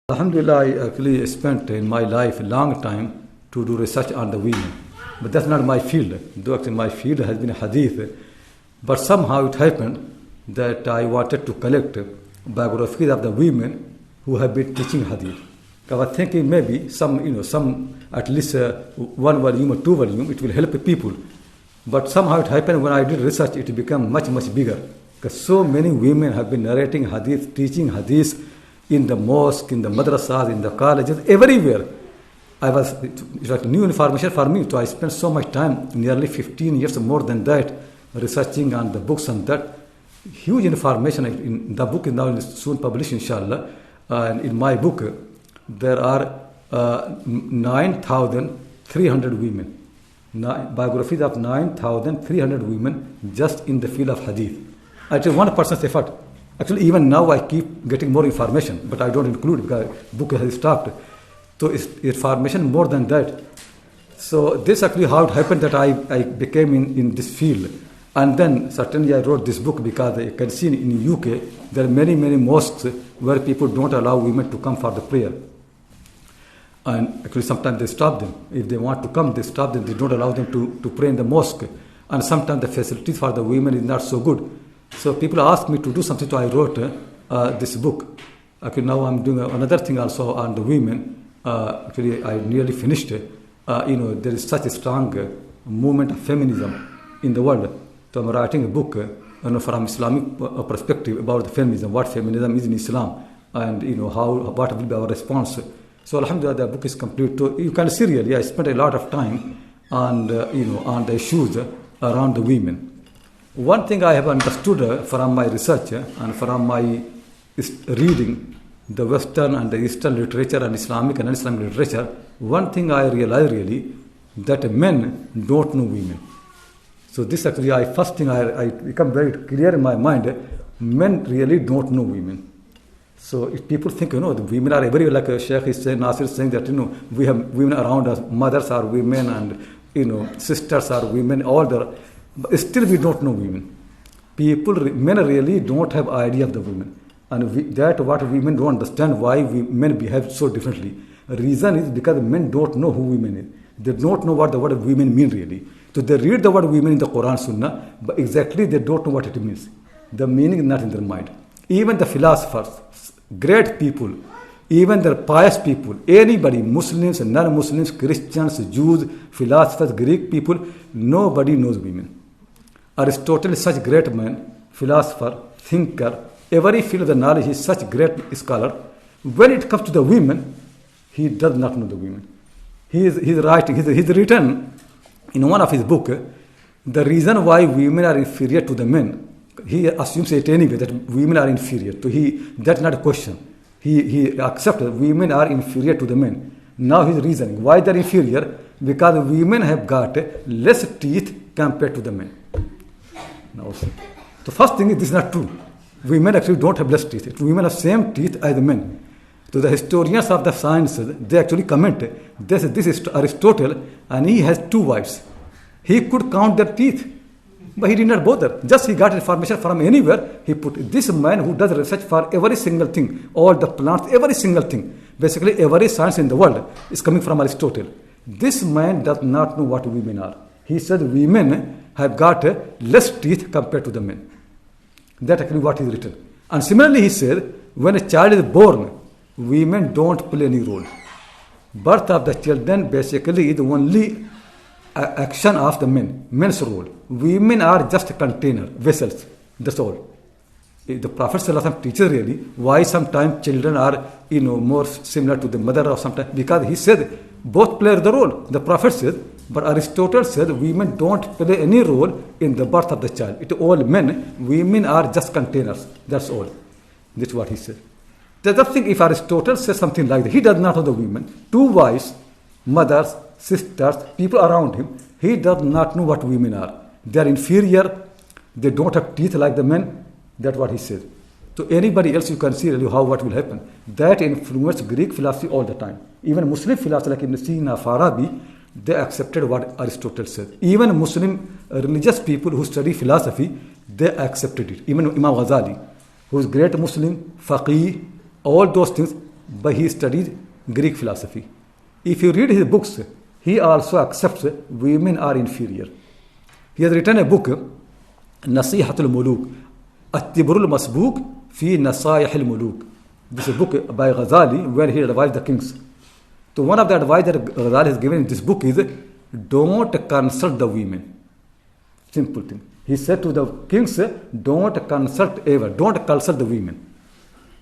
Alhamdulillah, I actually spent in my life a long time to do research on the women. But that's not my field. Though actually my field has been hadith. But somehow it happened that I wanted to collect biographies of the women who have been teaching hadith. I was thinking maybe some at least one volume or two volume, it will help people. But somehow it happened when I did research, it became much, much bigger. Because so many women have been narrating hadith, teaching hadith in the mosque, in the madrasas, in the colleges, everywhere. It was like new information for me. So I spent so much time, nearly 15 years more than that, researching on the books on that. Huge information. In the book is now soon published, inshallah. And in my book, there are 9,300 women. Biographies of 9,300 women just in the field of hadith. Actually, one person's effort. Actually, even now I keep getting more information, but I don't include because the book has stopped. So it's information more than that. So this actually how it happened that I became in this field. And then certainly I wrote this book because I can see in UK there are many, many mosques where people don't allow women to come for the prayer. And actually sometimes they stop them. If they want to come, they stop them. They don't allow them to pray in the mosque. And sometimes the facilities for the women is not so good. So people asked me to do something, so I wrote this book. Actually, now I'm doing another thing also on the women. Actually, I nearly finished. There is such a strong movement of feminism in the world. So I'm writing a book from Islamic perspective about the feminism, what feminism is in Islam, and what will be our response. So Alhamdulillah, the book is complete. So you can see really, I spent a lot of time on the issues around the women. One thing I have understood from my research and from my reading the Western and the Eastern literature and Islamic and non-Islamic literature, one thing I realize really that men don't know women. So this actually, first thing I become very clear in my mind, men really don't know women. So if people think, the women are everywhere, like Shaykh is saying, Nasir is saying that, we have women around us, mothers are women and, sisters are women, all the... But still we don't know women. Men really don't have idea of the women. And that what women don't understand why men behave so differently. The reason is because men don't know who women is. They don't know what the word women mean really. So they read the word women in the Quran Sunnah, but exactly they don't know what it means. The meaning is not in their mind. Even the philosophers, great people, even the pious people, anybody, Muslims, non-Muslims, Christians, Jews, philosophers, Greek people, nobody knows women. Aristotle is such a great man, philosopher, thinker, every field of the knowledge, he is such a great scholar. When it comes to the women, he does not know the women. He's written in one of his books, the reason why women are inferior to the men, he assumes it anyway, that women are inferior. So that's not a question. He accepts that women are inferior to the men. Now his reasoning, why they're inferior? Because women have got less teeth compared to the men. Now, the first thing is this is not true. Women actually don't have less teeth. Women have same teeth as the men. So the historians of the sciences, they actually comment, this is Aristotle and he has 2 wives. He could count their teeth, but he did not bother. Just he got information from anywhere. He put this man who does research for every single thing, all the plants, every single thing. Basically every science in the world is coming from Aristotle. This man does not know what women are. He said women have got less teeth compared to the men. That's actually what is written. And similarly he said, when a child is born, women don't play any role. Birth of the children basically is the only action of the men's role. Women are just container, vessels, that's all. The Prophet ﷺ teaches really why sometimes children are more similar to the mother or sometimes, because he said both play the role. The Prophet said, but Aristotle said women don't play any role in the birth of the child. It all men, women are just containers. That's all. That's what he said. The other thing, if Aristotle says something like that, he does not know the women. 2 wives, mothers, sisters, people around him, he does not know what women are. They are inferior. They don't have teeth like the men. That's what he said. So anybody else, you can see really what will happen. That influenced Greek philosophy all the time. Even Muslim philosophy like Ibn Sina, Farabi, they accepted what Aristotle said. Even Muslim religious people who study philosophy, they accepted it. Even Imam Ghazali, who is great Muslim, faqih, all those things, but he studies Greek philosophy. If you read his books, he also accepts women are inferior. He has written a book, Nasihatul Muluk, At-Tibrul Masbuk fi Nasayihil Muluk. This is a book by Ghazali where he advised the kings. So one of the advice that Ghazali has given in this book is, don't consult the women. Simple thing. He said to the kings, don't consult ever, don't consult the women.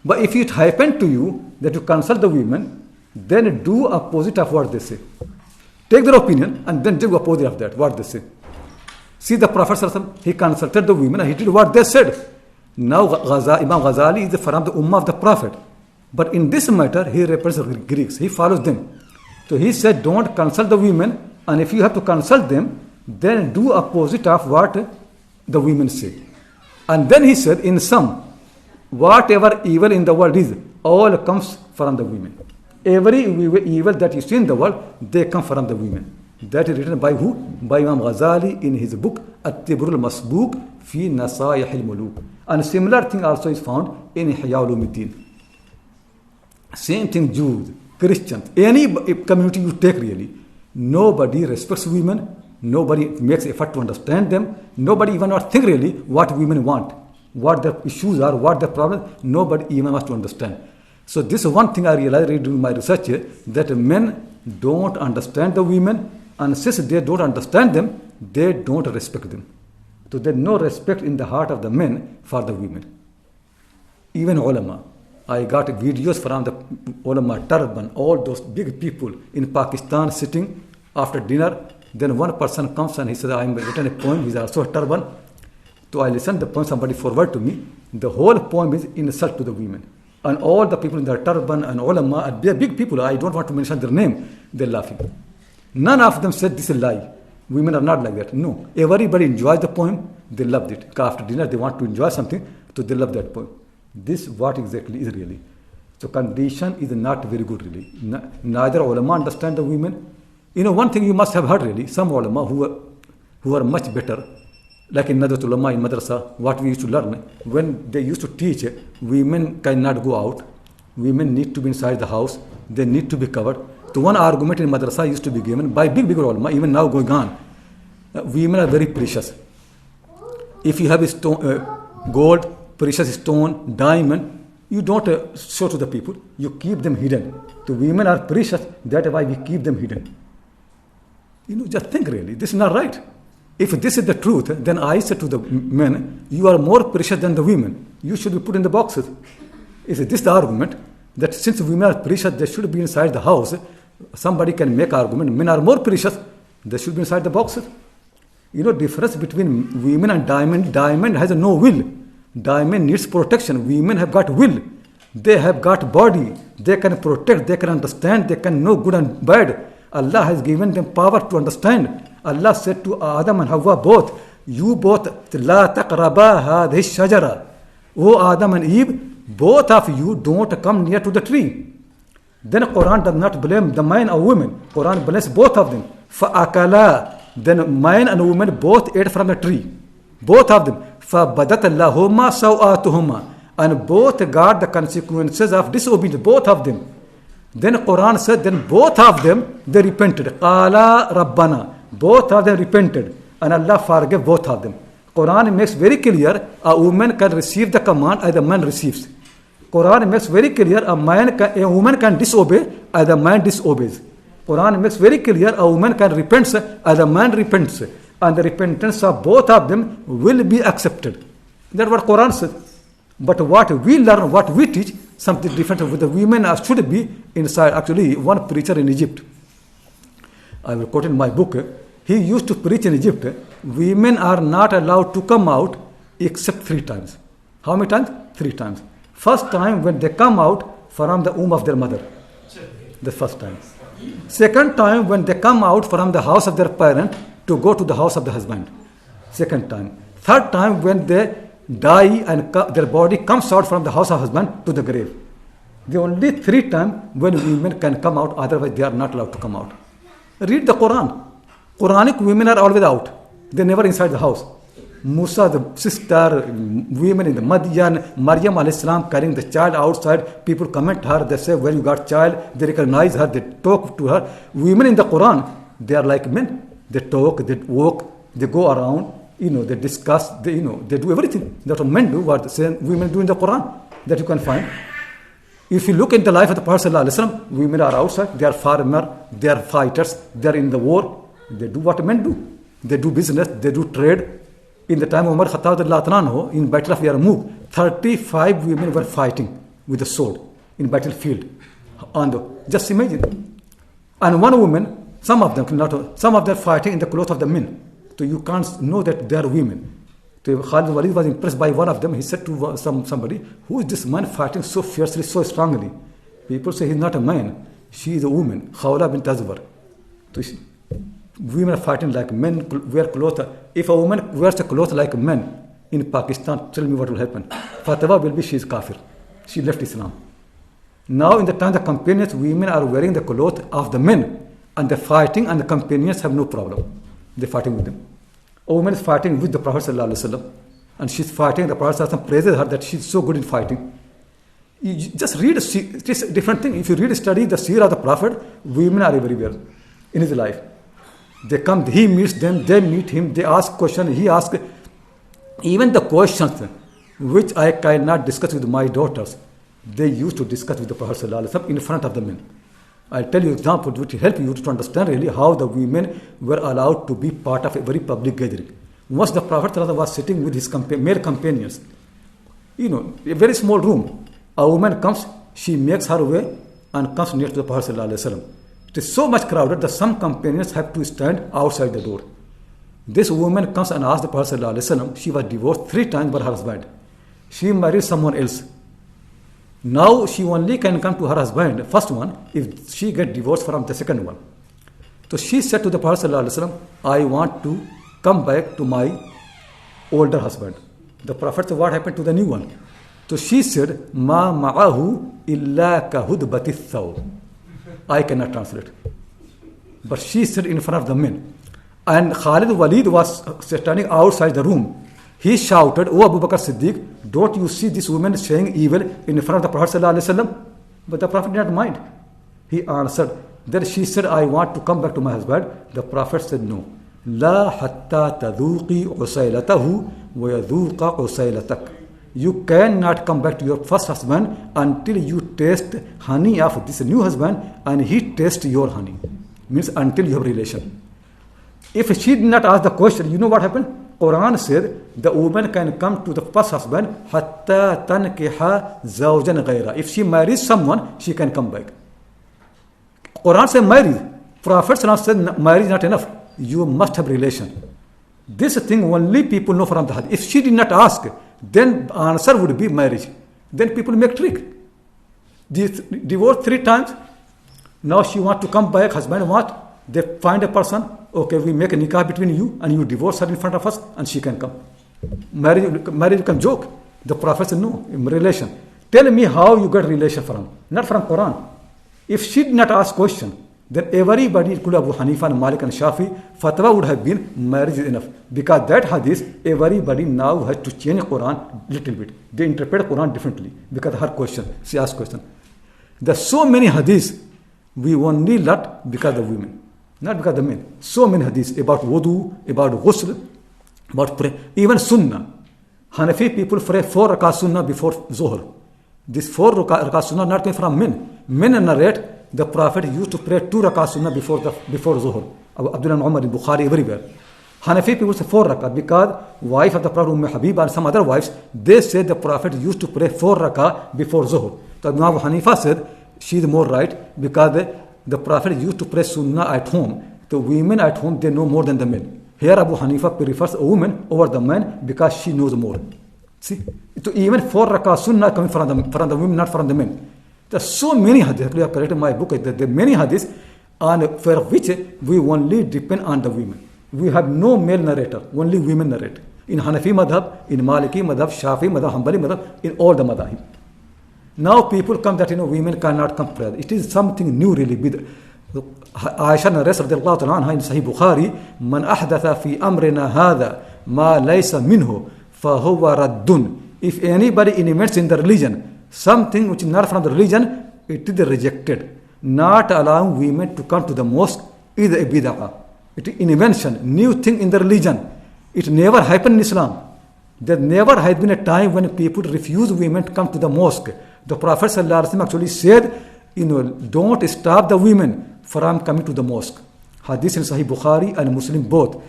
But if it happened to you that you consult the women, then do opposite of what they say. Take their opinion and then do opposite of that, what they say. See the Prophet, he consulted the women and he did what they said. Now Imam Ghazali is from the Ummah of the Prophet. But in this matter, he represents the Greeks. He follows them. So he said, don't consult the women, and if you have to consult them, then do opposite of what the women say. And then he said, in sum, whatever evil in the world is, all comes from the women. Every evil that you see in the world, they come from the women. That is written by who? By Imam Ghazali in his book, At-Tibrul Masbuk fi Nasayihil Muluk. And similar thing also is found in Ihya Ulumuddin. Same thing, Jews, Christians, any community you take really. Nobody respects women. Nobody makes effort to understand them. Nobody even not think really what women want, what their issues are, what their problems. Nobody even wants to understand. So this is one thing I realized during my research, that men don't understand the women, and since they don't understand them, they don't respect them. So there's no respect in the heart of the men for the women. Even ulama. I got videos from the ulama, turban, all those big people in Pakistan sitting after dinner. Then one person comes and he says, I'm written a poem, he's also a turban. So I listened to the poem, somebody forwarded to me. The whole poem is insult to the women. And all the people in the turban and ulama, they're big people, I don't want to mention their name, they're laughing. None of them said this is a lie. Women are not like that. No. Everybody enjoys the poem, they loved it. After dinner they want to enjoy something, so they love that poem. This what exactly is really. So condition is not very good really. Neither ulama understand the women. You know, one thing you must have heard really, some ulama who are much better, like in Nadat ulama in madrasa, what we used to learn, when they used to teach, women cannot go out, women need to be inside the house, they need to be covered. So one argument in madrasa used to be given by big ulama, even now going on. Women are very precious. If you have a stone, gold, precious stone, diamond, you don't show to the people, you keep them hidden. The women are precious, that's why we keep them hidden. You know, just think really, this is not right. If this is the truth, then I say to the men, you are more precious than the women. You should be put in the boxes. Is this the argument? That since women are precious, they should be inside the house. Somebody can make argument, men are more precious, they should be inside the boxes. You know, difference between women and diamond, diamond has no will. Diamond needs protection. Women have got will. They have got body. They can protect, they can understand, they can know good and bad. Allah has given them power to understand. Allah said to Adam and Hawa both, you both, La taqraba hadhihi shajara. O Adam and Eve, both of you don't come near to the tree. Then Quran does not blame the man or women. Quran blames both of them. Fa'akala. Then man and woman both ate from the tree. Both of them. فَبَدَتَ اللَّهُمَا سَوْآتُهُمَا. And both got the consequences of disobedience. Both of them. Then Quran said, then both of them, they repented. قَالَا رَبَّنَا. Both of them repented. And Allah forgave both of them. Quran makes very clear, a woman can receive the command as the man receives. Quran makes very clear, a woman can disobey as the man disobeys. Quran makes very clear, a woman can repent as a man repents. And the repentance of both of them will be accepted. That's what Quran says. But what we learn, what we teach, something different with the women should be inside. Actually, one preacher in Egypt, I will quote in my book, he used to preach in Egypt, women are not allowed to come out except 3 times. How many times? 3 times. First time when they come out from the womb of their mother. The first time. Second time when they come out from the house of their parent to go to the house of the husband. Second time. Third time when they die and their body comes out from the house of husband to the grave. The only 3 times when women can come out, otherwise they are not allowed to come out. Read the Quran. Quranic women are always out. They never inside the house. Musa, the sister, women in the Madian, Maryam alayhi salam carrying the child outside. People comment her, they say, where you got child? They recognize her, they talk to her. Women in the Quran, they are like men. They talk, they walk, they go around, they discuss, they do everything that men do, what the same women do in the Quran, that you can find. If you look in the life of the Prophet ﷺ, women are outside, they are farmers, they are fighters, they are in the war. They do what men do. They do business, they do trade. In the time of Umar Khattab in Battle of Yarmouk, 35 women were fighting with a sword in battlefield. Just imagine. And one woman, some of them fighting in the clothes of the men. So you can't know that they are women. So Khalid Walid was impressed by one of them. He said to somebody, who is this man fighting so fiercely, so strongly? People say he's not a man. She is a woman. Khawla bint Azwar. So women are fighting like men wear clothes. If a woman wears a clothes like men in Pakistan, tell me what will happen. Fatwa will be she is kafir. She left Islam. Now in the time the companions, women are wearing the clothes of the men and they're fighting and the companions have no problem. They're fighting with them. A woman is fighting with the Prophet ﷺ and she's fighting. The Prophet ﷺ praises her that she's so good in fighting. You just read, it's a different thing. If you study the seerah of the Prophet, women are everywhere in his life. They come, he meets them, they meet him, they ask questions, he asks. Even the questions which I cannot discuss with my daughters, they used to discuss with the Prophet ﷺ in front of the men. I'll tell you example which will help you to understand really how the women were allowed to be part of a very public gathering. Once the Prophet ﷺ was sitting with his male companions, a very small room. A woman comes, she makes her way and comes near to the Prophet ﷺ. It is so much crowded that some companions have to stand outside the door. This woman comes and asks the Prophet ﷺ, she was divorced 3 times by her husband. She married someone else. Now she only can come to her husband, first one, if she gets divorced from the second one. So she said to the Prophet ﷺ, I want to come back to my older husband. The Prophet said, what happened to the new one? So she said, Ma ma'ahu illa kahudbati thaw. I cannot translate. But she said in front of the men. And Khalid Walid was standing outside the room. He shouted, O Abu Bakr Siddiq, don't you see this woman saying evil in front of the Prophet ﷺ? But the Prophet did not mind. He answered. Then she said, I want to come back to my husband. The Prophet said, no. La hatta tadhuqi usaylatahu wa yadhuqa usaylatak. You cannot come back to your first husband until you taste honey of this new husband and he tastes your honey. Means until you have relation. If she did not ask the question, you know what happened? Quran said the woman can come to the first husband hatta tankiha zawjan ghayra. If she marries someone, she can come back. Quran said marry. Prophet said marriage is not enough. You must have relation. This thing only people know from the hadith. If she did not ask, then the answer would be marriage. Then people make trick. Divorced 3 times. Now she wants to come back. Husband what? They find a person. Okay, we make a nikah between you and you divorce her in front of us and she can come. Marriage can joke. The Prophet said no, relation. Tell me how you got relation from. Not from Quran. If she did not ask question, then everybody, including Abu Hanifa and Malik and Shafi, fatwa would have been marriage is enough. Because that hadith, everybody now has to change Quran little bit. They interpret Quran differently because of her question. She asked question. There are so many hadiths we only learnt because of women. Not because of the men. So many hadiths about wudu, about ghusl, about prayer. Even sunnah. Hanafi people pray 4 rakat sunnah before Zohar. This 4 rakat sunnah not came from men. Men narrate the Prophet used to pray 2 rakat sunnah before Zohar. Abdullah Umar in Bukhari, everywhere. Hanafi people say 4 rakat because wife of the Prophet Habiba and some other wives, they said the Prophet used to pray 4 rakat before Zohar. So Abu Hanifa said she is more right because the Prophet used to pray sunnah at home. The women at home, they know more than the men. Here Abu Hanifa prefers a woman over the man because she knows more. See, so even 4 rakat sunnah coming from the women, not from the men. There are so many hadiths. I have corrected my book. There are many hadiths for which we only depend on the women. We have no male narrator. Only women narrate. In Hanafi madhab, in Maliki madhab, Shafi madhab, Hanbali madhab, in all the madhab. Now people come that women cannot come prayer. It is something new really. Aisha narrates radiallahu ta'ala anha in Sahih Bukhari, Man ahdatha fi amrina hadha مَا لَيْسَ مِنْهُ فَهُوَ رَدٌّ. If anybody invents in the religion something which is not from the religion, it is rejected. Not allowing women to come to the mosque is a bid'ah. It is invention, new thing in the religion. It never happened in Islam. There never has been a time when people refuse women to come to the mosque. The Prophet ﷺ actually said, don't stop the women from coming to the mosque. Hadith in Sahih Bukhari and Muslim both.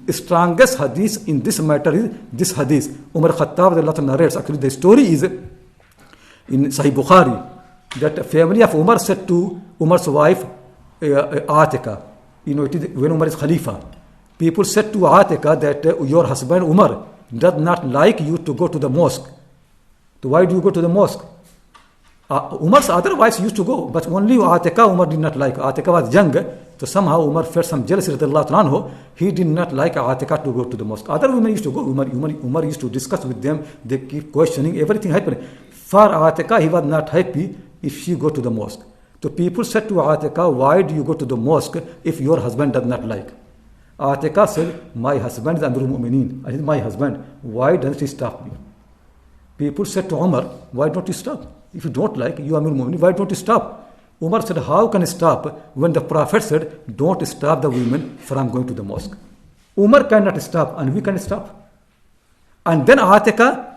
Strongest hadith in this matter is this hadith. Umar Khattab narrates, actually the story is in Sahih Bukhari, that family of Umar said to Umar's wife Atika, it is when Umar is Khalifa, people said to Atika that your husband Umar does not like you to go to the mosque. So why do you go to the mosque? Umar's other wives used to go, but only Atika Umar did not like. Atika was young, so somehow Umar felt some jealousy. He did not like Atika to go to the mosque. Other women used to go. Umar used to discuss with them. They keep questioning, everything happening. For Atika, he was not happy if she go to the mosque. So people said to Atika, why do you go to the mosque if your husband does not like? Atika said, my husband is Amirul Mu'mineen. I said, my husband, why doesn't he stop me? People said to Umar, why don't you stop? If you don't like, you Amirul Mu'mineen, why don't you stop? Umar said, how can I stop when the Prophet said, don't stop the women from going to the mosque? Umar cannot stop and we can stop. And then Atika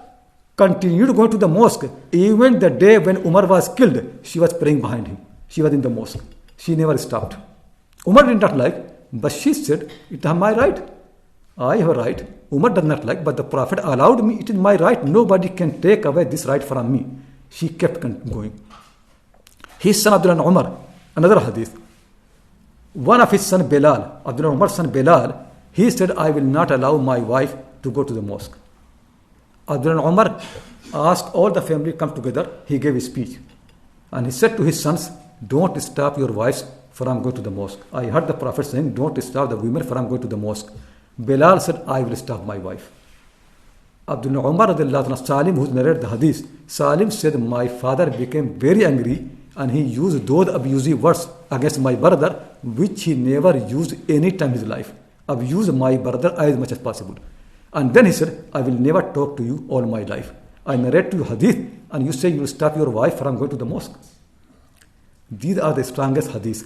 continued going to the mosque. Even the day when Umar was killed, she was praying behind him. She was in the mosque. She never stopped. Umar did not like, but she said, it is my right. I have a right. Umar does not like, but the Prophet allowed me. It is my right. Nobody can take away this right from me. She kept going. His son Abdullah Umar, another hadith. One of his son Bilal, Abdullah Umar's son Bilal, he said, I will not allow my wife to go to the mosque. Abdullah Umar asked all the family to come together. He gave a speech. And he said to his sons, don't stop your wives from going to the mosque. I heard the Prophet saying, don't stop the women from going to the mosque. Bilal said, I will stop my wife. Abdullah Umar, Salim, who narrated the hadith, Salim said, my father became very angry and he used those abusive words against my brother, which he never used any time in his life. Abuse my brother as much as possible. And then he said, I will never talk to you all my life. I narrate to you hadith and you say you will stop your wife from going to the mosque. These are the strongest hadiths.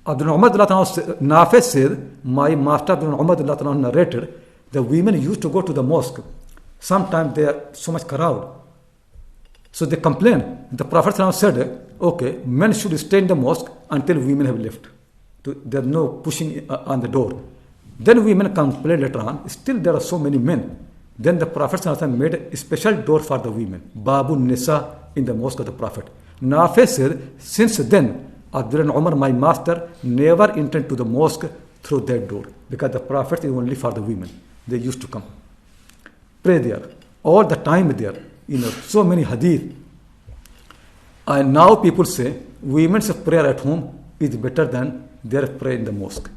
Abdullah Umar Nafi said, my master Abdullah Umar narrated, the women used to go to the mosque. Sometimes there are so much crowd. So they complain. The Prophet said, okay, men should stay in the mosque until women have left. There is no pushing on the door. Then women complain later on, still there are so many men. Then the Prophet made a special door for the women, Babu Nisa, in the mosque of the Prophet. Nafi said, since then, Abdullah Umar, my master, never entered to the mosque through that door, because the Prophet is only for the women. They used to come, pray there, all the time there. So many hadith. And now people say, women's prayer at home is better than their prayer in the mosque.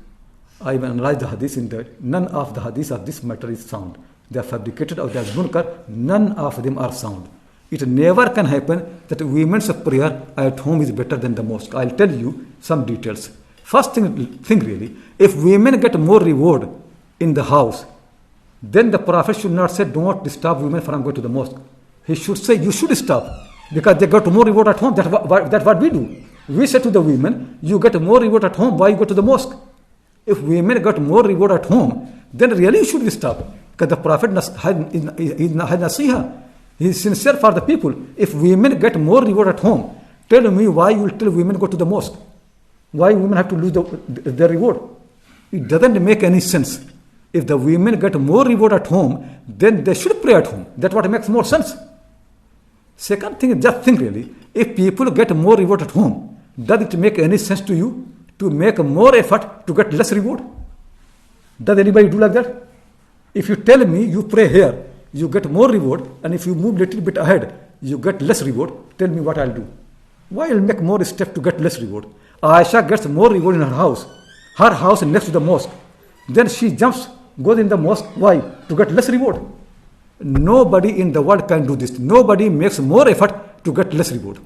I have analyzed the hadith in that none of the hadiths of this matter is sound. They are fabricated or they are munkar. None of them are sound. It never can happen that women's prayer at home is better than the mosque. I'll tell you some details. First thing really, if women get more reward in the house, then the Prophet should not say, don't disturb women from going to the mosque. He should say, you should stop, because they got more reward at home. That's what we do. We say to the women, you get more reward at home, why you go to the mosque? If women got more reward at home, then really you should stop. Because the Prophet had nasiha. He is sincere for the people. If women get more reward at home, tell me why you will tell women go to the mosque. Why women have to lose their reward? It doesn't make any sense. If the women get more reward at home, then they should pray at home. That's what makes more sense. Second thing, just think really, if people get more reward at home, does it make any sense to you to make more effort to get less reward? Does anybody do like that? If you tell me you pray here, you get more reward, and if you move a little bit ahead, you get less reward, tell me what I'll do. Why I'll make more step to get less reward? Aisha gets more reward in her house next to the mosque. Then she jumps, goes in the mosque. Why? To get less reward. Nobody in the world can do this. Nobody makes more effort to get less reward.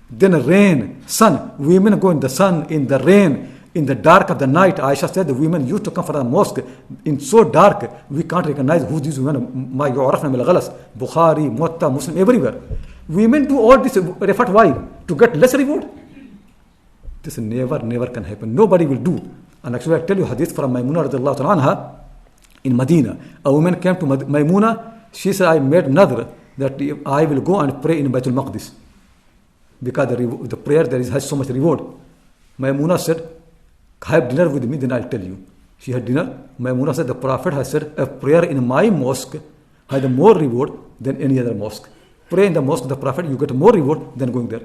Then rain, sun, women go in the sun, in the rain, In the dark of the night, Aisha said the women used to come from the mosque in so dark, we can't recognize who these women, ma yu'arafna bil ghalas, Bukhari, Muwatta, Muslim, everywhere. Women do all this effort, why? To get less reward? This never can happen. Nobody will do. And actually I tell you hadith from Maimuna radiallahu ta'ala anha in Medina. A woman came to Maimuna, she said, I made nadr that I will go and pray in Baitul Maqdis. Because the prayer there has so much reward. Maimuna said, have dinner with me, then I'll tell you. She had dinner. Maimuna said, the Prophet has said, a prayer in my mosque has more reward than any other mosque. Pray in the mosque of the Prophet, you get more reward than going there.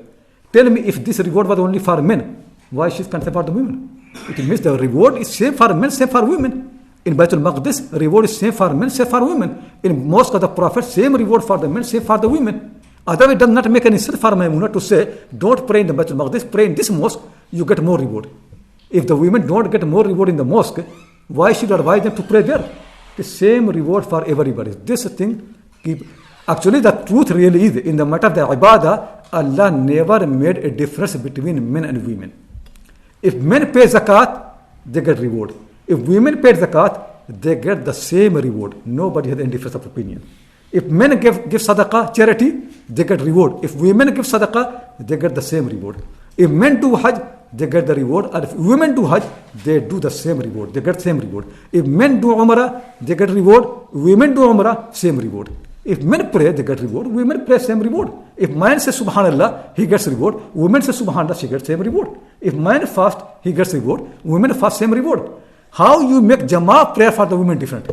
Tell me, if this reward was only for men, why she's concerned about the women? It means the reward is same for men, same for women. In Baitul Maqdis, reward is same for men, same for women. In mosque of the Prophet, same reward for the men, same for the women. Otherwise, it does not make any sense for Maimuna to say, don't pray in the Baitul Maqdis, pray in this mosque, you get more reward. If the women don't get more reward in the mosque, why should you advise them to pray there? The same reward for everybody. This thing, actually the truth really is, in the matter of the ibadah, Allah never made a difference between men and women. If men pay zakat, they get reward. If women pay zakat, they get the same reward. Nobody has any difference of opinion. If men give sadaqah, charity, they get reward. If women give sadaqah, they get the same reward. If men do hajj, they get the reward. And if women do hajj, they do the same reward. They get same reward. If men do umrah, they get reward. Women do umrah, same reward. If men pray, they get reward. Women pray, same reward. If man says subhanallah, he gets reward. Women say subhanallah, she gets same reward. If man fast, he gets reward. Women fast, same reward. How you make Jama'ah prayer for the women different?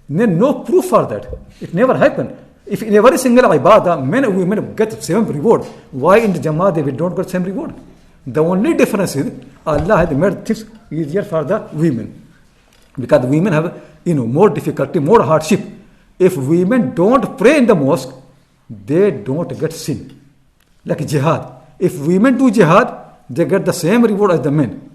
No proof for that. It never happened. If in every single ibadah, men and women get same reward, why in the Jama'ah they don't get same reward? The only difference is Allah has made things easier for the women. Because women have more difficulty, more hardship. If women don't pray in the mosque, they don't get sin. Like jihad. If women do jihad, they get the same reward as the men.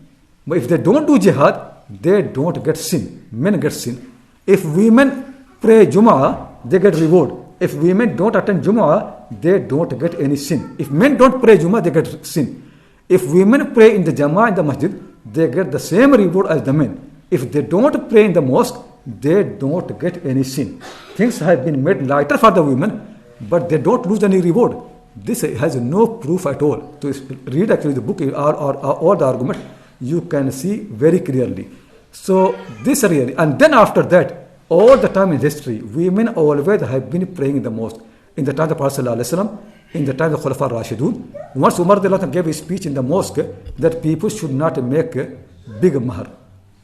But if they don't do jihad, they don't get sin. Men get sin. If women pray Jumu'ah, they get reward. If women don't attend Jumu'ah, they don't get any sin. If men don't pray Jumu'ah, they get sin. If women pray in the Jama'ah in the masjid, they get the same reward as the men. If they don't pray in the mosque, they don't get any sin. Things have been made lighter for the women, but they don't lose any reward. This has no proof at all. To read actually the book or all the argument, you can see very clearly. So this really, and then after that, all the time in history, women always have been praying in the mosque. In the time of the Prophet ﷺ, in the time of the Khulafa Rashidun, once Umar gave a speech in the mosque that people should not make a big mahar.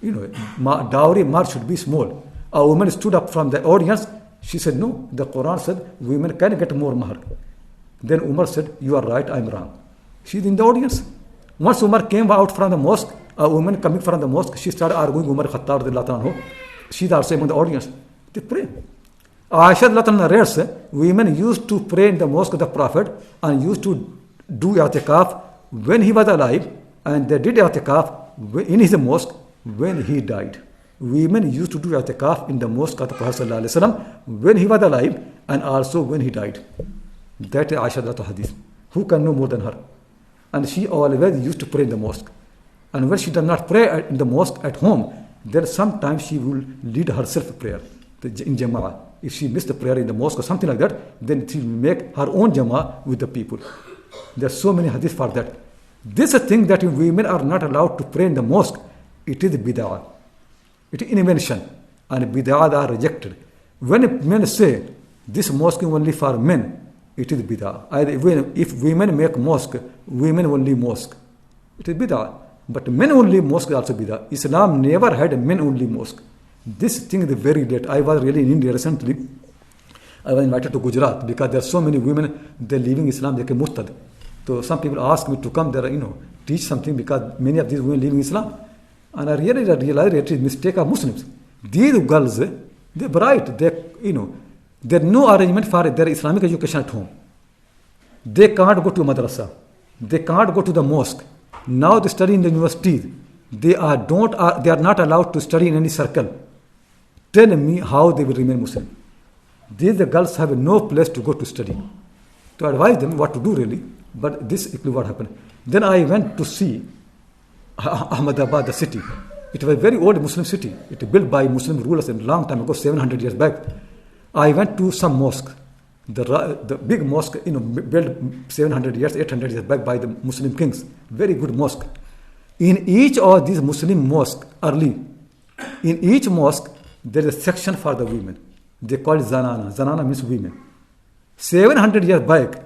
Dowry mahar should be small. A woman stood up from the audience. She said, no, the Quran said women can get more mahar. Then Umar said, you are right, I am wrong. She's in the audience. Once Umar came out from the mosque, a woman coming from the mosque, she started arguing Umar Khattab. She's also among the audience. They pray. Aisha narrates, women used to pray in the mosque of the Prophet and used to do i'tikaf when he was alive, and they did i'tikaf in his mosque when he died. Women used to do i'tikaf in the mosque of the Prophet when he was alive and also when he died. That is Aisha hadith. Who can know more than her? And she always used to pray in the mosque. And when she does not pray in the mosque at home, then sometimes she will lead herself prayer in Jama'ah. If she missed the prayer in the mosque or something like that, then she will make her own Jama'ah with the people. There are so many hadith for that. This is a thing that women are not allowed to pray in the mosque. It is bid'ah. It is invention. And bid'ah are rejected. When men say, this mosque is only for men, it is bid'ah. If women make mosque, women only mosque, it is bid'ah. But men only mosque is also bid'ah. Islam never had a men only mosque. This thing is very late. I was really in India recently. I was invited to Gujarat because there are so many women, they're leaving Islam, they're murtad. So some people ask me to come there, teach something because many of these women leaving Islam. And I really realized it is a mistake of Muslims. These girls, they're bright. There's no arrangement for their Islamic education at home. They can't go to madrasa. They can't go to the mosque. Now they study in the universities. They are not allowed to study in any circle. Tell me how they will remain Muslim. These girls have no place to go to study. To advise them what to do really, but this is what happened. Then I went to see Ahmedabad, the city. It was a very old Muslim city. It was built by Muslim rulers a long time ago, 700 years back. I went to some mosque. The big mosque, built 700 years, 800 years back by the Muslim kings. Very good mosque. In each of these Muslim mosques, in each mosque, there is a section for the women. They call it zanana. Zanana means women. 700 years back,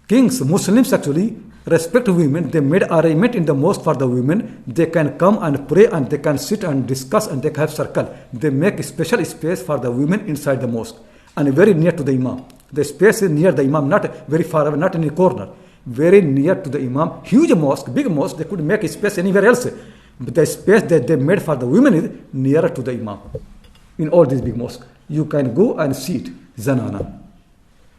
kings, Muslims actually respect women. They made arrangement in the mosque for the women. They can come and pray and they can sit and discuss and they can have circle. They make a special space for the women inside the mosque and very near to the imam. The space is near the imam, not very far away, not in a corner. Very near to the imam. Huge mosque, big mosque. They could make a space anywhere else. But the space that they made for the women is nearer to the imam. In all these big mosques, you can go and see it. Zanana.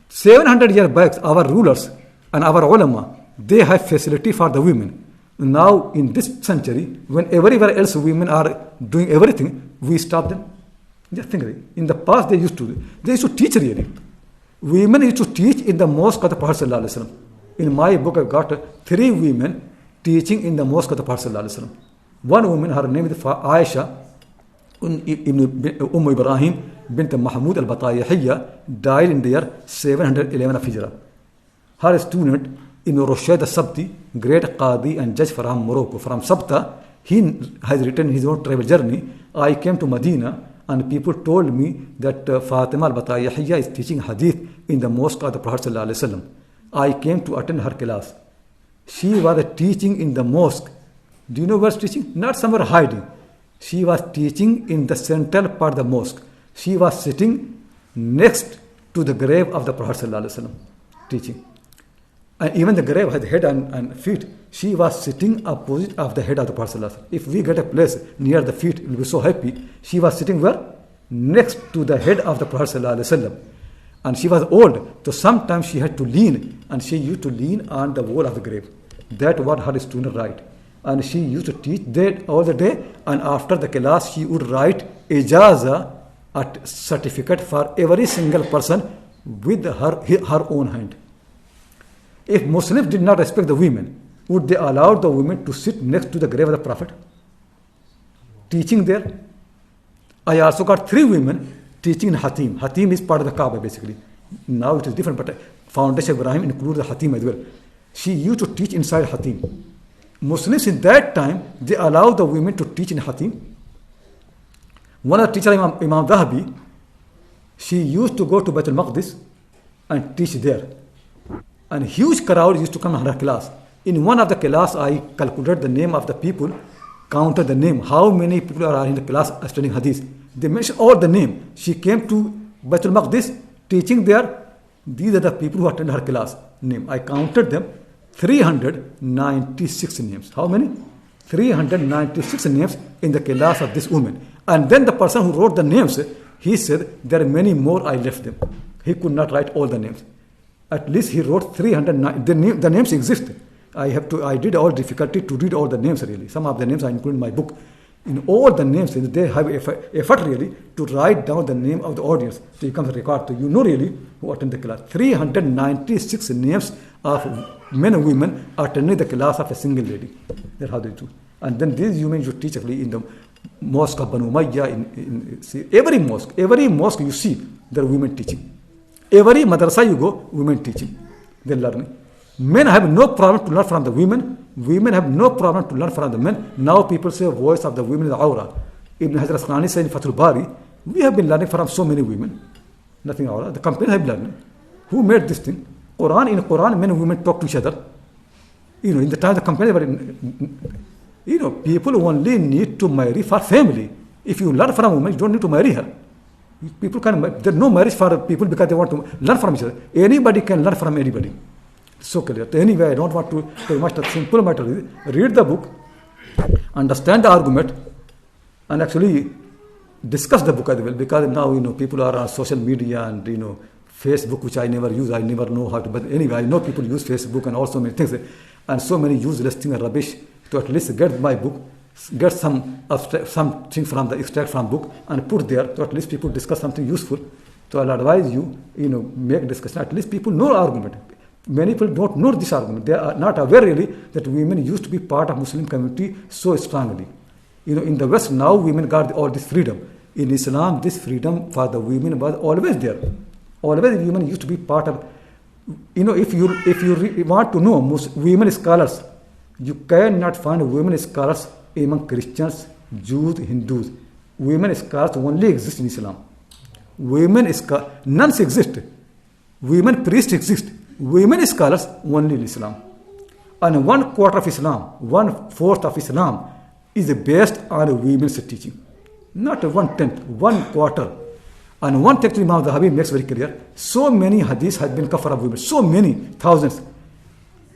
700 years back, our rulers and our ulama, they have facility for the women. Now, in this century, when everywhere else women are doing everything, we stop them. Just think of it. In the past, they used to teach really. Women used to teach in the mosque of the Prophet Sallallahu Alaihi Wasallam. In my book, I've got 3 women teaching in the mosque of the Prophet Sallallahu Alaihi Wasallam. One woman, her name is Aisha, Ibrahim bint Mahmud al-Batayahiyya, died in the year 711 of Hijrah. Her student, Ibn Rushd al-Sabti, great Qadi and judge from Morocco, from Sabta, he has written his own travel journey. I came to Medina and people told me that Fatima al-Batayahiyya is teaching hadith in the mosque of the Prophet Sallallahu Alaihi Wasallam. I came to attend her class. She was teaching in the mosque. Do you know where she was teaching? Not somewhere hiding. She was teaching in the central part of the mosque. She was sitting next to the grave of the Prophet Sallallahu Alaihi Wasallam, teaching. And even the grave had head and feet. She was sitting opposite of the head of the Prophet Sallallahu Alaihi Wasallam. If we get a place near the feet, we'll be so happy. She was sitting where? Next to the head of the Prophet Sallallahu Alaihi Wasallam. And she was old, so sometimes she had to lean, and she used to lean on the wall of the grave. That was her student right. And she used to teach that all the day, and after the class she would write ijaza, a certificate for every single person with her own hand. If Muslims did not respect the women, would they allow the women to sit next to the grave of the Prophet, teaching there? I also got 3 women teaching in Hatim. Hatim is part of the Kaaba basically. Now it is different, but Foundation Abraham includes the Hatim as well. She used to teach inside Hatim. Muslims in that time, they allowed the women to teach in Hatim. One of the teachers, Imam Dhahabi, she used to go to Baitul Maqdis and teach there. And huge crowd used to come in her class. In one of the class, I calculated the name of the people, counted the name, how many people are in the class studying Hadith. They mentioned all the name. She came to Baitul Maqdis, teaching there. These are the people who attended her class. Name. I counted them. 396 names. How many? 396 names in the class of this woman. And then the person who wrote the names, he said, there are many more, I left them. He could not write all the names. At least he wrote 309. The names exist. I did all difficulty to read all the names really. Some of the names I include in my book. In all the names, they have effort really to write down the name of the audience. So you come to record, so you know really who attend the class. 396 names of men and women attending the class of a single lady. That's how they do. And then these women you teach actually in the mosque of Banu Umayyah. See, every mosque you see, there are women teaching. Every madrasa you go, women teaching. They're learning. Men have no problem to learn from the women. Women have no problem to learn from the men. Now people say voice of the women is aura. Ibn Hajar Asqalani said in Fathul Bari, we have been learning from so many women. Nothing aura. The companies have learned. Who made this thing? In Quran, men and women talk to each other. In the time the companies were people only need to marry for family. If you learn from a woman, you don't need to marry her. There's no marriage for people because they want to learn from each other. Anybody can learn from anybody. So clear. Anyway, I don't want to take much. The simple matter is read the book, understand the argument, and actually discuss the book as well. Because now people are on social media and Facebook, which I never use. I never know how to. But anyway, I know people use Facebook and also many things, and so many useless things and rubbish. To at least get my book, get some things from the extract from book and put there. So at least people discuss something useful. So I'll advise you, make discussion. At least people know argument. Many people don't know this argument. They are not aware really that women used to be part of Muslim community so strongly. In the West now women got all this freedom. In Islam, this freedom for the women was always there. Always women used to be part of. If you want to know women scholars, you cannot find women scholars among Christians, Jews, Hindus. Women scholars only exist in Islam. Nuns exist. Women priests exist. Women scholars only in Islam. And 1/4 of Islam, 1/4 of Islam is based on women's teaching. Not 1/10, 1/4. And one thing Imam Zahabi makes very clear, so many hadiths have been covered of women, so many, thousands.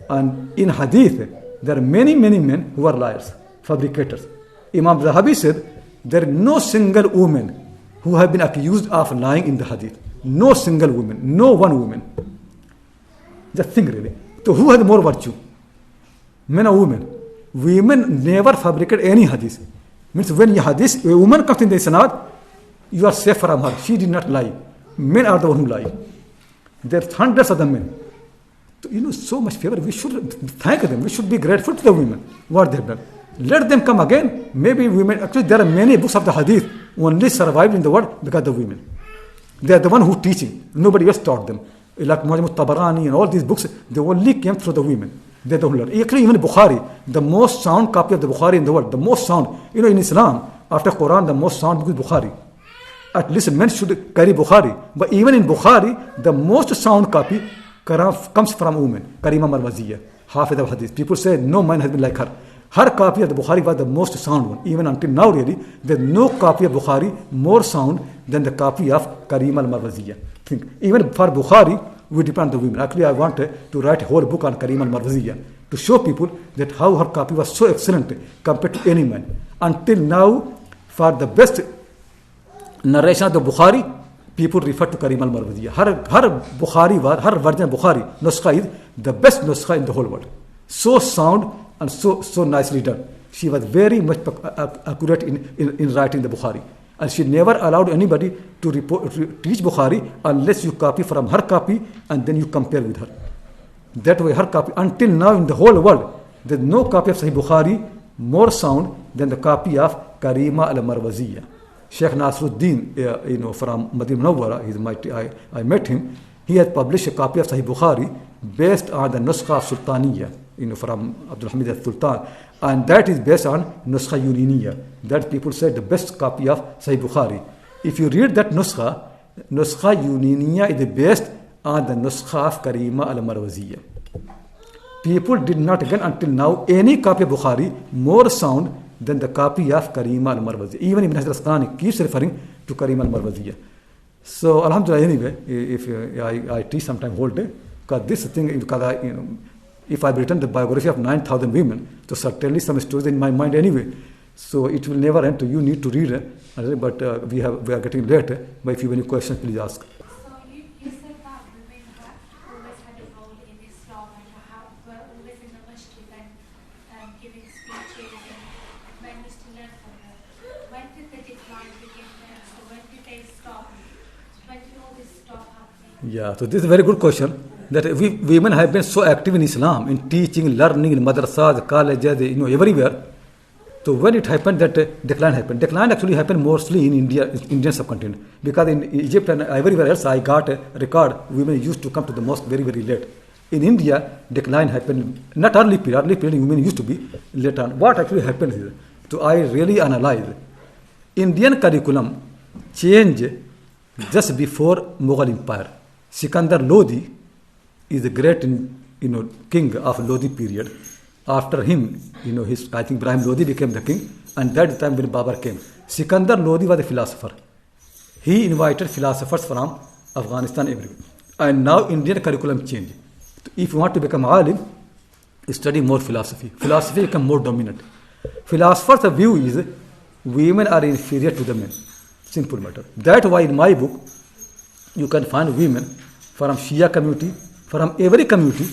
And in hadith, there are many, many men who are liars, fabricators. Imam Zahabi said, there is no single woman who have been accused of lying in the hadith. No single woman, no one woman. Just think really. So who has more virtue? Men or women? Women never fabricate any hadith. Means when a woman comes in the sanad, you are safe from her. She did not lie. Men are the one who lie. There are hundreds of the men. So, so much favor. We should thank them. We should be grateful to the women. What they have done. Let them come again. Maybe women. Actually, there are many books of the hadith only survived in the world because of the women. They are the one who teaching. Nobody else taught them. Like Muhammad Tabarani and all these books, they only came through the women. They don't learn. Actually, even Bukhari, the most sound copy of the Bukhari in the world, the most sound. In Islam, after Quran, the most sound book is Bukhari. At least men should carry Bukhari. But even in Bukhari, the most sound copy comes from women. Karima Marwaziyya, Hafiz of Hadith. People say no man has been like her. Her copy of the Bukhari was the most sound one. Even until now really, there's no copy of Bukhari more sound than the copy of Karima al-Marwaziyya. Think. Even for Bukhari, we depend on the women. Actually, I wanted to write a whole book on Karima al-Marwaziyya to show people that how her copy was so excellent compared to any man. Until now, for the best narration of the Bukhari, people refer to Karim al-Marwaziyya. Her Bukhari was, her version of Bukhari, Nuskha is the best Nuskha in the whole world. So sound and so nicely done. She was very much accurate in writing the Bukhari. And she never allowed anybody to teach Bukhari unless you copy from her copy and then you compare with her. That way her copy, until now in the whole world, there's no copy of Sahih Bukhari more sound than the copy of Karima al-Marwaziyya. Shaykh Nasruddin, from Madinah Munawwara, I met him. He had published a copy of Sahih Bukhari based on the Nuskha Sultaniyya, from Abdul Hamid al-Sultan. And that is based on Nuskha Uniniya. That people said the best copy of Sahih Bukhari. If you read that Nuskha Uniniya is based on the Nuskha of Karima al-Marwaziyya. People did not get until now any copy of Bukhari more sound than the copy of Karima al-Marwaziyya. Even Ibn Hajar al-Asqalani keeps referring to Karima al-Marwaziyya. So Alhamdulillah, anyway, if I teach sometime whole day, because this thing, because if I've written the biography of 9,000 women, so certainly some stories in my mind anyway. So it will never end. You need to read it. But we are getting late. But if you have any questions, please ask. So you said that women have always had a role in Islam and how were always in the Mosque and giving speeches and men used to learn from them. When did the decline begin then? So when did they stop? When did all this stop happening? Yeah, so this is a very good question. That women have been so active in Islam, in teaching, learning, in madrasas, colleges, everywhere. So when it happened, that decline happened. Decline actually happened mostly in India, Indian subcontinent. Because in Egypt and everywhere else, I got a record, women used to come to the mosque very, very late. In India, decline happened, not early period, women used to be late on. What actually happened here? So I really analyzed. Indian curriculum changed just before Mughal Empire. Sikandar Lodi is the great, king of Lodi period. After him, I think Ibrahim Lodi became the king, and that time when Babar came. Sikandar Lodi was a philosopher. He invited philosophers from Afghanistan everywhere. And now Indian curriculum changed. If you want to become alim, study more philosophy. Philosophy become more dominant. Philosophers' view is women are inferior to the men. Simple matter. That's why in my book, you can find women from Shia community, from every community,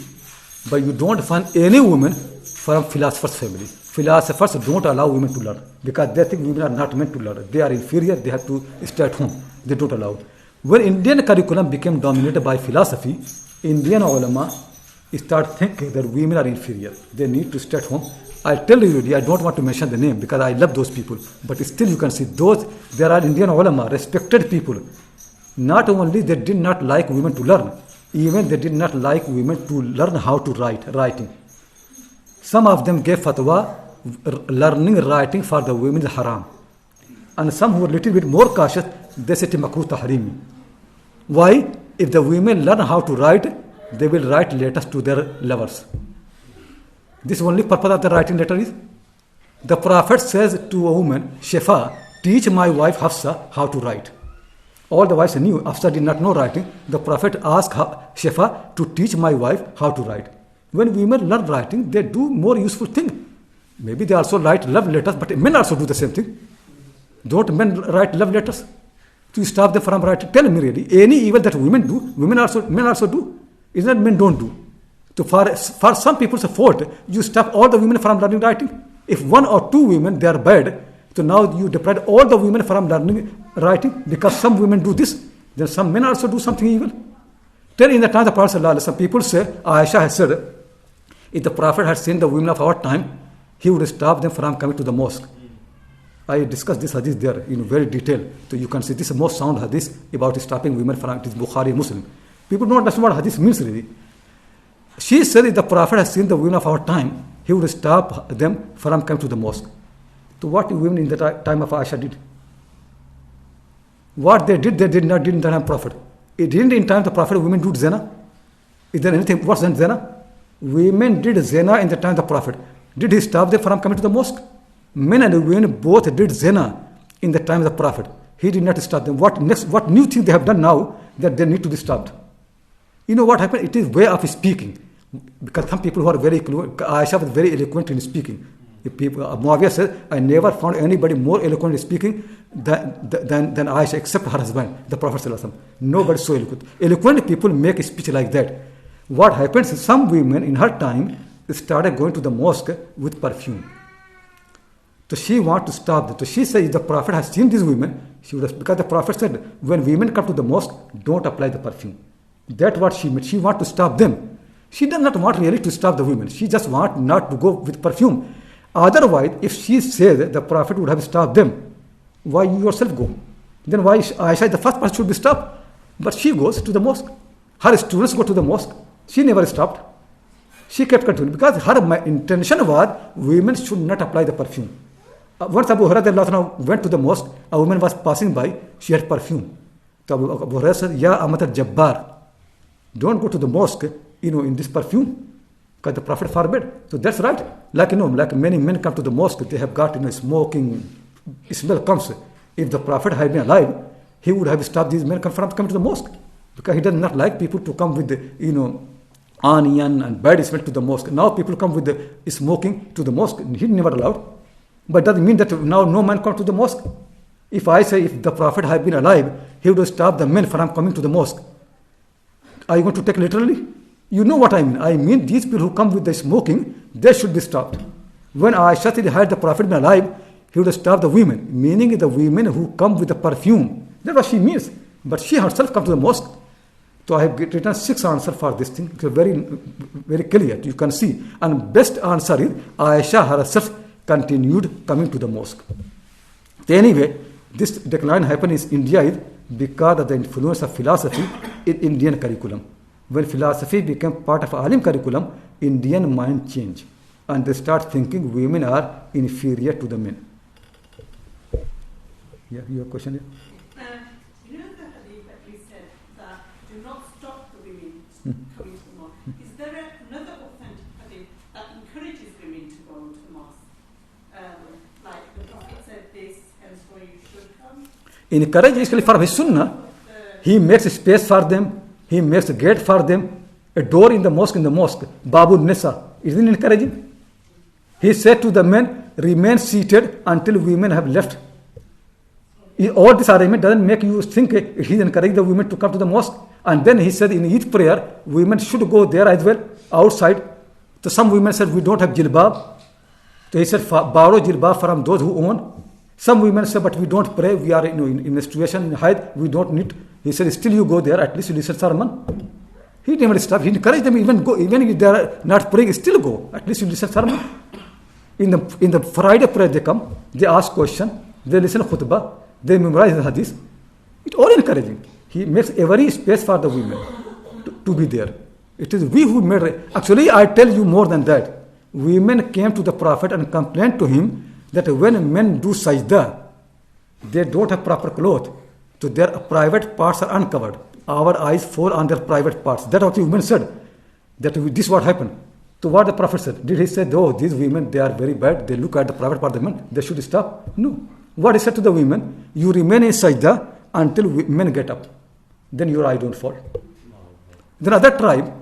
but you don't find any woman from philosophers' family. Philosophers don't allow women to learn because they think women are not meant to learn. They are inferior, they have to stay at home. They don't allow. When Indian curriculum became dominated by philosophy, Indian ulama start thinking that women are inferior. They need to stay at home. I'll tell you, I don't want to mention the name because I love those people. But still you can see there are Indian ulama, respected people. Not only they did not like women to learn, even they did not like women to learn how to writing. Some of them gave fatwa, learning writing for the women is haram. And some who were a little bit more cautious, they said makruh tahrimi. Why? If the women learn how to write, they will write letters to their lovers. This only purpose of the writing letter is. The Prophet says to a woman, Shefa, teach my wife Hafsa how to write. All the wives knew, Hafsa did not know writing. The Prophet asked Shefa to teach my wife how to write. When women learn writing, they do more useful thing. Maybe they also write love letters, but men also do the same thing. Don't men write love letters to stop them from writing? Tell me really, any evil that women do, men also do. Isn't that men don't do? So for some people's fault, you stop all the women from learning writing. If one or two women, they are bad, so now you deprive all the women from learning writing because some women do this, then some men also do something evil. Tell in the time of the Prophet ﷺ, some people say, Aisha has said, if the Prophet had seen the women of our time, he would stop them from coming to the mosque. I discussed this hadith there in very detail. So you can see this is the most sound hadith about stopping women from, it is Bukhari Muslim. People don't understand what hadith means really. She said if the Prophet has seen the women of our time, he would stop them from coming to the mosque. So what women in the time of Aisha did? What they did not in the time of Prophet. It didn't in time of the Prophet, women do zina. Is there anything worse than zina? Women did zina in the time of the Prophet. Did he stop them from coming to the mosque? Men and women both did zina in the time of the Prophet. He did not stop them. What new thing they have done now that they need to be stopped? You know what happened? It is way of speaking. Because some people who are very eloquent, Aisha was very eloquent in speaking. Muawiyah says, I never found anybody more eloquent in speaking than Aisha, except her husband, the Prophet ﷺ. Nobody so eloquent. Eloquent people make a speech like that. What happens is some women in her time started going to the mosque with perfume. So she wants to stop them. So she says, if the Prophet has seen these women, she would have, because the Prophet said, when women come to the mosque, don't apply the perfume. That's what she meant. She wants to stop them. She does not want really to stop the women. She just wants not to go with perfume. Otherwise, if she says the Prophet would have stopped them, why you yourself go? Then why Aisha, the first person, should be stopped? But she goes to the mosque. Her students go to the mosque. She never stopped. She kept continuing because her intention was women should not apply the perfume. Once Abu Hurairah went to the mosque, a woman was passing by, she had perfume. So Abu Hurairah said, Ya Amat al-Jabbar, don't go to the mosque, in this perfume, because the Prophet forbade. So that's right. Like many men come to the mosque, they have got, smoking, smell comes. If the Prophet had been alive, he would have stopped these men from coming to the mosque. Because he does not like people to come with onion and bad smell to the mosque. Now people come with the smoking to the mosque. He never allowed. But it doesn't mean that now no man comes to the mosque. If I say if the Prophet had been alive, he would have stopped the men from coming to the mosque. Are you going to take literally? You know what I mean. I mean these people who come with the smoking, they should be stopped. When Aisha said had the Prophet been alive, he would have stopped the women, meaning the women who come with the perfume. That's what she means. But she herself comes to the mosque. So I have written 6 answers for this thing. It's very, very clear. You can see. And best answer is Aisha herself continued coming to the mosque. So anyway, this decline happened in India is because of the influence of philosophy in Indian curriculum. When philosophy became part of Alim curriculum, Indian mind changed. And they start thinking women are inferior to the men. Yeah, your question here? You know the hadith that you said that do not stop the women coming to the mosque. Is there another authentic hadith that encourages women to go to the mosque? Like the Prophet said this, henceforth you should come? Encourage is for his sunnah. He makes a space for them. He makes a gate for them. A door in the mosque, Babu Nisa. Isn't it encouraging? He said to the men, remain seated until women have left. All this arrangement doesn't make you think he's encouraging the women to come to the mosque. And then he said in each prayer, women should go there as well, outside. So some women said, we don't have jilbab. So he said, borrow jilbab from those who own. Some women said, but we don't pray. We are in menstruation, in haid. We don't need. He said, still you go there, at least you listen sermon. He never stopped. He encouraged them even go. Even if they are not praying, still go. At least you listen sermon. In the Friday prayer they come, they ask question, they listen khutbah, they memorize the hadith. It's all encouraging. He makes every space for the women to be there. It is we who made it. Actually, I tell you more than that. Women came to the Prophet and complained to him that when men do sajda, they don't have proper clothes. So their private parts are uncovered. Our eyes fall on their private parts. That's what the women said. That this is what happened. So what the Prophet said? Did he say, oh, these women, they are very bad. They look at the private part of the men. They should stop? No. What he said to the women? You remain in sajda until men get up. Then your eye don't fall. Then other tribe,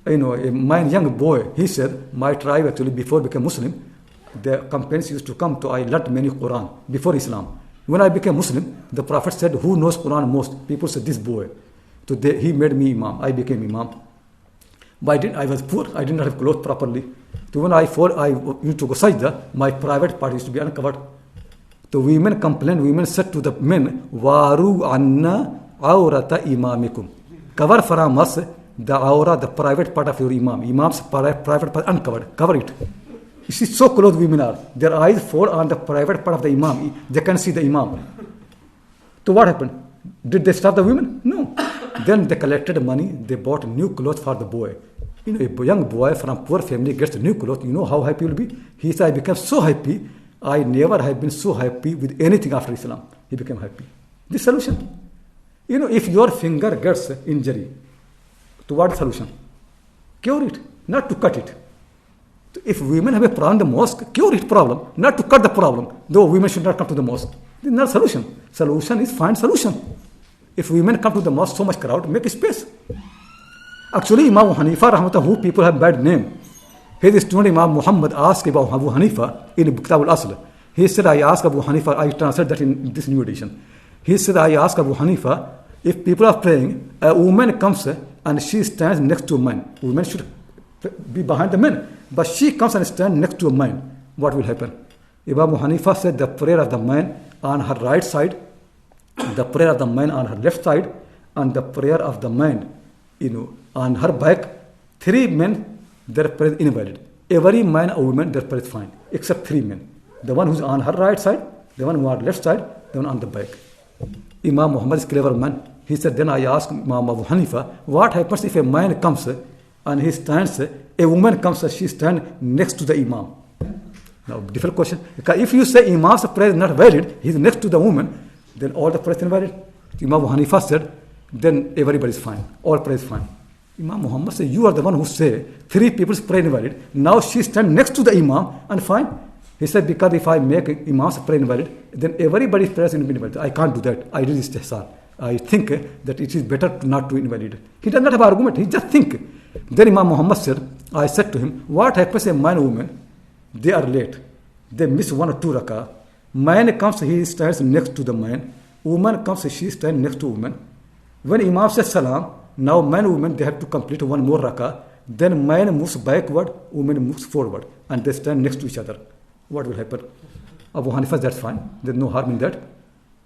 my young boy, he said, my tribe actually before became Muslim, the companions used to come to, I learnt many Quran before Islam. When I became Muslim, the Prophet said, who knows Quran most? People said, this boy. So he made me Imam. I became Imam. But I was poor. I did not have clothes properly. So when I used to go sajda, my private part used to be uncovered. The women complained. Women said to the men, Waru anna awrata imamikum. Cover from us the aura, the private part of your Imam. Imam's private part uncovered. Cover it. You see, so close women are. Their eyes fall on the private part of the Imam. They can see the Imam. So what happened? Did they stop the women? No. Then they collected money. They bought new clothes for the boy. A young boy from poor family gets new clothes. You know how happy he will be? He said, I became so happy. I never have been so happy with anything after Islam. He became happy. The solution. If your finger gets injury, to what solution? Cure it, not to cut it. If women have a problem in the mosque, cure it problem, not to cut the problem. Though women should not come to the mosque. This is not a solution. Solution is find solution. If women come to the mosque, so much crowd, make a space. Actually, Imam Hanifa, rahmatullah, who people have bad name. His student Imam Muhammad asked about Abu Hanifa in Kitab al-Asl. He said, I asked Abu Hanifa, I translate that in this new edition. He said, I asked Abu Hanifa, if people are praying, a woman comes and she stands next to a man. Women should be behind the men. But she comes and stands next to a man. What will happen? Imam Hanifa said the prayer of the man on her right side, the prayer of the man on her left side, and the prayer of the man, on her back, 3 men, their prayer is invalid. Every man or woman, their prayer is fine, except 3 men. The one who's on her right side, the one who on her left side, the one on the back. Imam Muhammad is a clever man. He said, then I asked Imam Abu Hanifa, what happens if a man comes and he stands, a woman comes and she stands next to the Imam? Now, different question. Because if you say Imam's prayer is not valid, he's next to the woman, then all the prayer is invalid. Imam Abu Hanifa said, then everybody is fine. All prayer is fine. Imam Muhammad said, you are the one who say 3 people's prayer invalid. Now she stands next to the Imam and fine. He said, because if I make Imam's prayer invalid, then everybody's prayer is invalid. I can't do that. I did istihsan. I think that it is better not to invalidate. He does not have argument. He just think. Then Imam Muhammad said, I said to him, what happens if man and woman, they are late. They miss 1 or 2 rakah. Man comes, he stands next to the man. Woman comes, she stands next to woman. When Imam says salam, now man and woman, they have to complete 1 more rakah. Then man moves backward, woman moves forward. And they stand next to each other. What will happen? Abu Hanifa said, that's fine. There's no harm in that.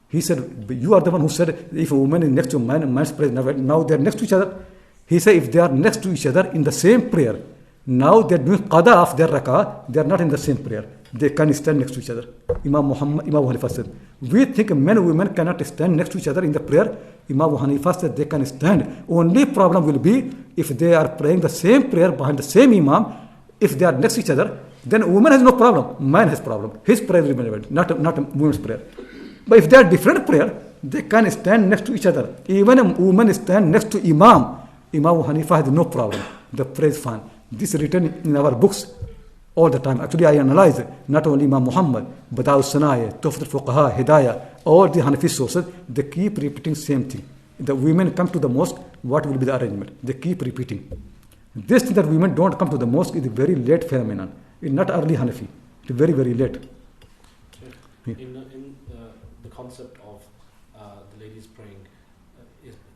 He said, you are the one who said, if a woman is next to a man, a man's prayer is not valid. Now they are next to each other. He said, if they are next to each other in the same prayer, now they are doing qada of their rakah, they are not in the same prayer. They can stand next to each other. Imam Hanifa said, we think men and women cannot stand next to each other in the prayer. Imam Hanifa said they can stand. Only problem will be if they are praying the same prayer behind the same Imam. If they are next to each other, then woman has no problem. Man has problem. His prayer will be valid, not a woman's prayer. But if they are different prayer, they can stand next to each other. Even a woman stand next to Imam. Imam Hanifa has no problem. The prayer is fine. This is written in our books all the time. Actually, I analyze not only Imam Muhammad, Bada'u Sanaya, Tuhfat al-Fuqaha, Hidayah, all the Hanafi sources, they keep repeating same thing. The women come to the mosque, what will be the arrangement? They keep repeating. This thing that women don't come to the mosque is a very late phenomenon. It's not early Hanafi. It's very, very late. In the concept of the ladies praying,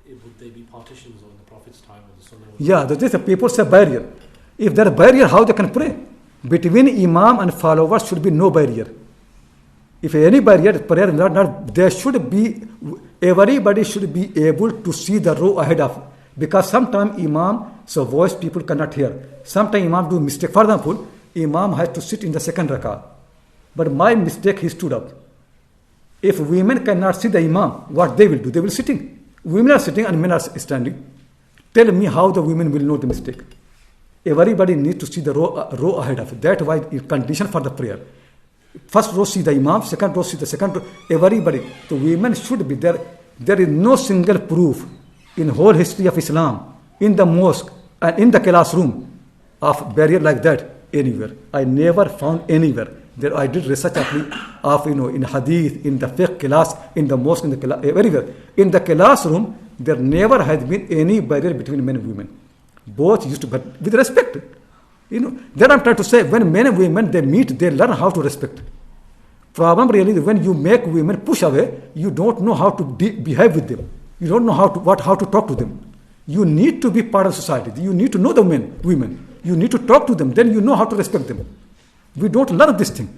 would they be partitions or in the Prophet's time or the Sunnah? Yeah, that is a people's a barrier. If there is a barrier, how they can pray? Between Imam and followers should be no barrier. If any barrier, prayer is not, there should be, everybody should be able to see the row ahead of. Because sometimes Imam's voice people cannot hear. Sometimes Imam do mistake. For example, Imam has to sit in the second rakah. But my mistake, he stood up. If women cannot see the Imam, what they will do? They will sitting. Women are sitting and men are standing. Tell me how the women will know the mistake. Everybody needs to see the row ahead of it. That's why it's condition for the prayer. First row see the Imam, second row see the second row. Everybody. The women should be there. There is no single proof in whole history of Islam, in the mosque and in the classroom of barrier like that anywhere. I never found anywhere. There I did research actually of in hadith, in the fiqh class, in the mosque, in the class, everywhere. In the classroom, there never has been any barrier between men and women. Both used to, but with respect. Then I'm trying to say, when men and women they meet, they learn how to respect. Problem really is when you make women push away, you don't know how to behave with them. You don't know how to talk to them. You need to be part of society. You need to know the women. You need to talk to them. Then you know how to respect them. We don't learn this thing.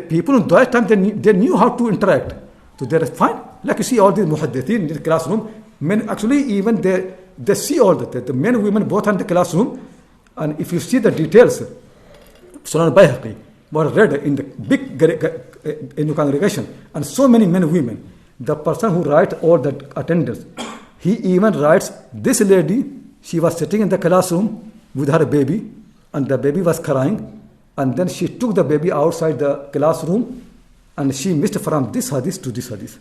People in that time they knew how to interact. So they're fine. Like you see all these muhaddithin in the classroom, men actually even they see all that. The men and women both are in the classroom. And if you see the details, Sunan Bayhaqi was read in the big in the congregation, and so many men and women. The person who writes all the attendance, he even writes, this lady, she was sitting in the classroom with her baby, and the baby was crying, and then she took the baby outside the classroom, and she missed from this hadith to this hadith.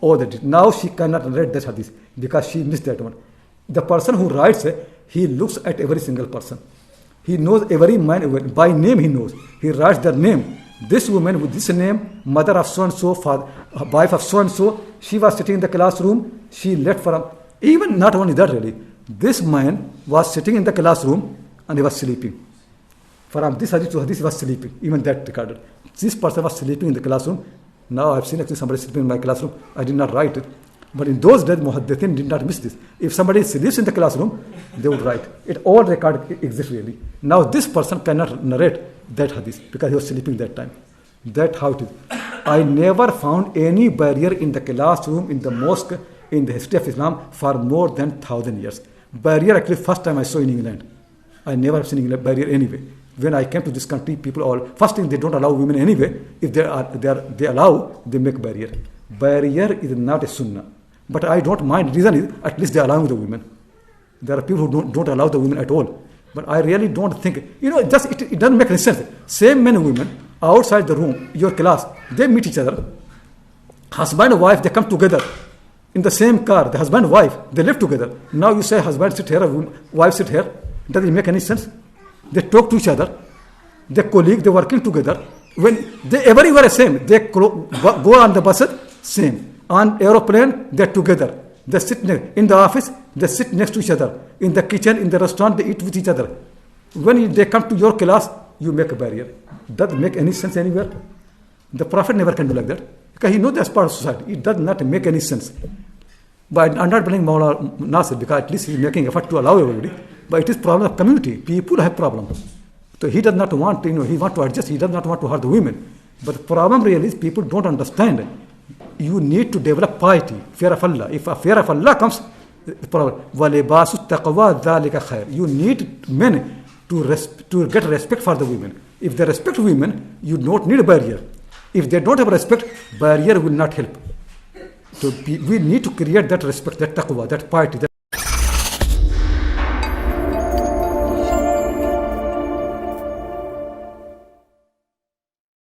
All that. Now she cannot read that hadith because she missed that one. The person who writes, he looks at every single person. He knows every man by name. He knows. He writes their name. This woman with this name, mother of so and so, wife of so and so. She was sitting in the classroom. She left from. Even not only that, really. This man was sitting in the classroom and he was sleeping. From this hadith to hadith, he was sleeping. Even that recorded. This person was sleeping in the classroom. Now I've seen actually somebody sleeping in my classroom. I did not write it. But in those days, muhaddithin did not miss this. If somebody sleeps in the classroom, they would write. It all record exists really. Now this person cannot narrate that hadith because he was sleeping that time. That's how it is. I never found any barrier in the classroom, in the mosque, in the history of Islam for more than 1,000 years. Barrier actually first time I saw in England. I never have seen England barrier anyway. When I came to this country, people all, first thing they don't allow women anyway. If they allow, they make barrier. Barrier is not a sunnah. But I don't mind. Reason is, at least they are allowing the women. There are people who don't allow the women at all. But I really don't think, it doesn't make any sense. Same men and women, outside the room, your class, they meet each other. Husband and wife, they come together in the same car. The husband and wife, they live together. Now you say husband sit here, wife sit here. Does it make any sense? They talk to each other. They're colleagues, they're working together. When they everywhere are same. They go on the buses, same. On aeroplane, they're together. They sit in the office, they sit next to each other. In the kitchen, in the restaurant, they eat with each other. When they come to your class, you make a barrier. Doesn't make any sense anywhere. The Prophet never can do like that. Because he knows that's part of society. It does not make any sense. But I'm not blaming Mawla Nasir because at least he's making effort to allow everybody. But it is problem of community. People have problems. So he does not want, he wants to adjust. He does not want to hurt the women. But the problem really is people don't understand. You need to develop piety, fear of Allah. If a fear of Allah comes, the problem. وَلِبَاسُ التَّقْوَى ذَلِكَ خَيْرٌ. You need men to get respect for the women. If they respect women, you don't need a barrier. If they don't have respect, barrier will not help. So we need to create that respect, that taqwa, that piety.